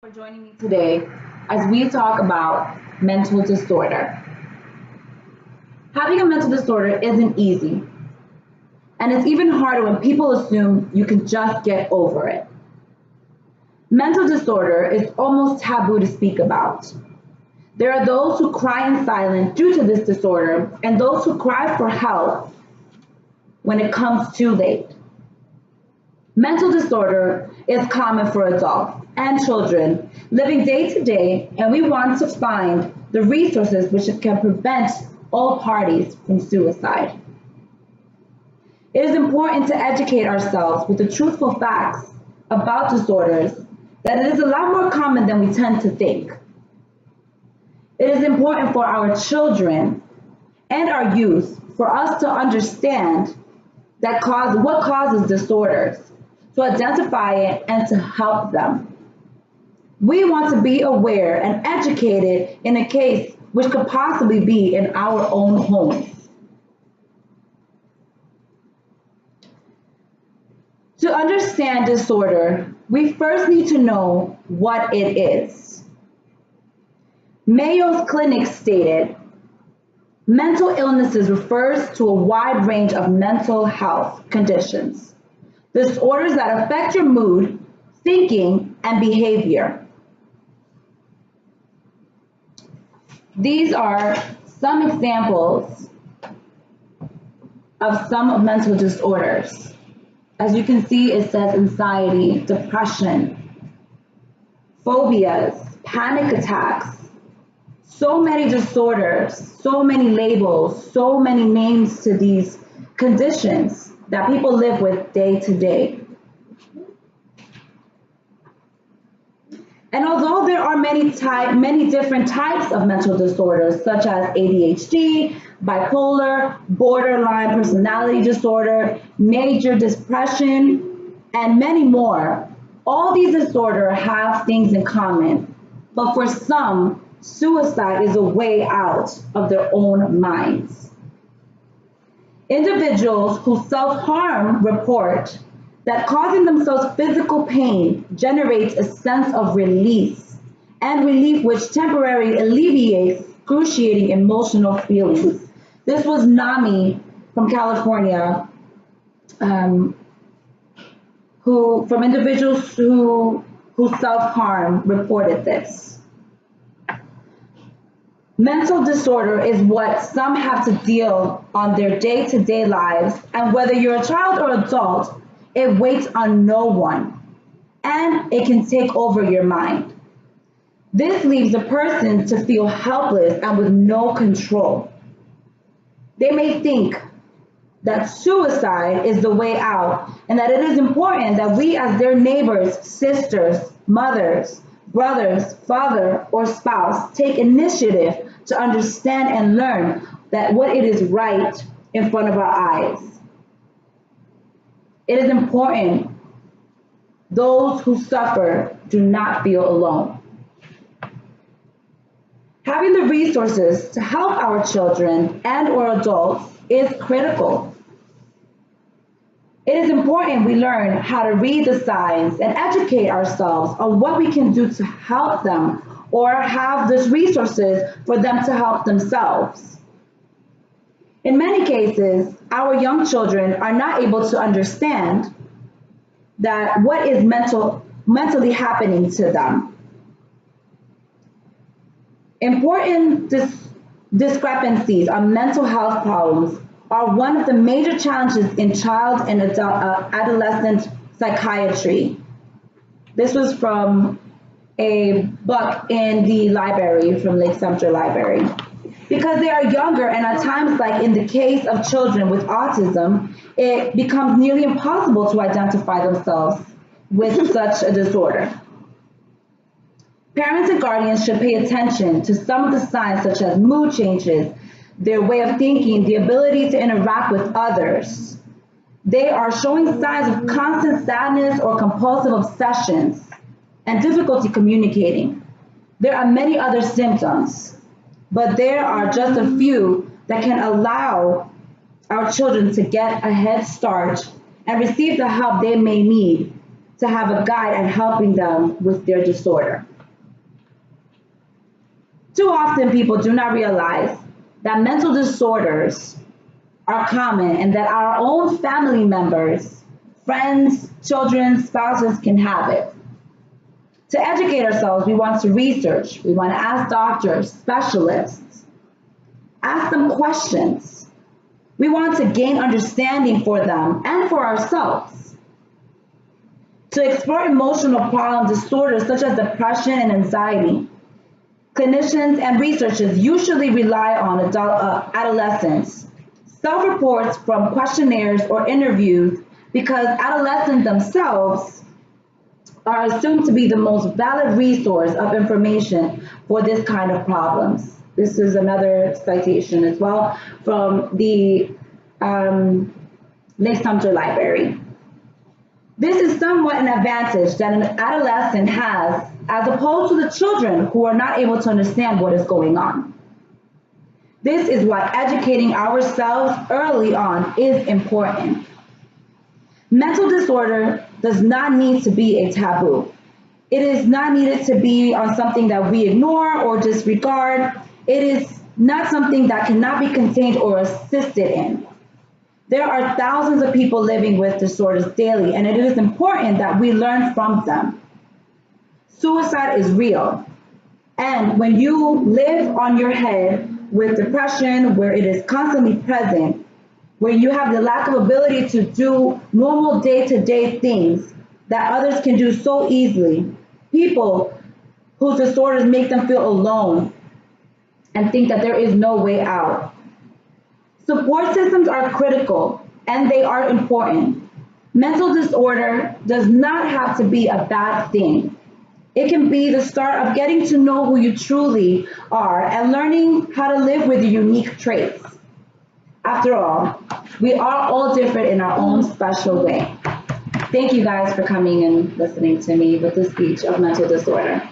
for joining me today as we talk about mental disorder. Having a mental disorder isn't easy, and it's even harder when people assume you can just get over it. Mental disorder is almost taboo to speak about. There are those who cry in silence due to this disorder, and those who cry for help when it comes too late. Mental disorder is common for adults and children living day to day, and we want to find the resources which can prevent all parties from suicide. It is important to educate ourselves with the truthful facts about disorders that it is a lot more common than we tend to think. It is important for our children and our youth for us to understand what causes disorders, to identify it and to help them. We want to be aware and educated in a case which could possibly be in our own homes. To understand disorder, we first need to know what it is. Mayo's Clinic stated, mental illnesses refers to a wide range of mental health conditions, disorders that affect your mood, thinking, and behavior. These are some examples of some mental disorders. As you can see, it says anxiety, depression, phobias, panic attacks, so many disorders, so many labels, so many names to these conditions that people live with day to day. And although there are many different types of mental disorders, such as ADHD, bipolar, borderline personality disorder, major depression, and many more, all these disorders have things in common. But for some, suicide is a way out of their own minds. Individuals who self-harm report that causing themselves physical pain generates a sense of release and relief which temporarily alleviates excruciating emotional feelings. This was Nami from California, from individuals who self-harm reported this. Mental disorder is what some have to deal on their day-to-day lives, and whether you're a child or adult, it waits on no one, and it can take over your mind. This leaves a person to feel helpless and with no control. They may think that suicide is the way out, and that it is important that we as their neighbors, sisters, mothers, brothers, father, or spouse take initiative to understand and learn that what it is right in front of our eyes. It is important those who suffer do not feel alone. Having the resources to help our children and or adults is critical. It is important we learn how to read the signs and educate ourselves on what we can do to help them or have these resources for them to help themselves. In many cases, our young children are not able to understand that what is mentally happening to them. Important discrepancies on mental health problems are one of the major challenges in child and adolescent psychiatry. This was from a book in the library, from Lake Sumter Library. Because they are younger, and at times, like in the case of children with autism, it becomes nearly impossible to identify themselves with such a disorder. Parents and guardians should pay attention to some of the signs such as mood changes, their way of thinking, the ability to interact with others. They are showing signs of constant sadness or compulsive obsessions and difficulty communicating. There are many other symptoms, but there are just a few that can allow our children to get a head start and receive the help they may need to have a guide and helping them with their disorder. Too often people do not realize that mental disorders are common and that our own family members, friends, children, spouses can have it. To educate ourselves, we want to research, we want to ask doctors, specialists, ask them questions. We want to gain understanding for them and for ourselves. To explore emotional problem disorders such as depression and anxiety, clinicians and researchers usually rely on adolescents, self-reports from questionnaires or interviews because adolescents themselves are assumed to be the most valid resource of information for this kind of problems. This is another citation as well from the Leigh Sumpter Library. This is somewhat an advantage that an adolescent has as opposed to the children who are not able to understand what is going on. This is why educating ourselves early on is important. Mental disorder does not need to be a taboo. It is not needed to be on something that we ignore or disregard. It is not something that cannot be contained or assisted in. There are thousands of people living with disorders daily, and it is important that we learn from them. Suicide is real. And when you live on your head with depression, where it is constantly present, where you have the lack of ability to do normal day-to-day things that others can do so easily, people whose disorders make them feel alone and think that there is no way out. Support systems are critical and they are important. Mental disorder does not have to be a bad thing. It can be the start of getting to know who you truly are and learning how to live with your unique traits. After all, we are all different in our own special way. Thank you guys for coming and listening to me with the speech of mental disorder.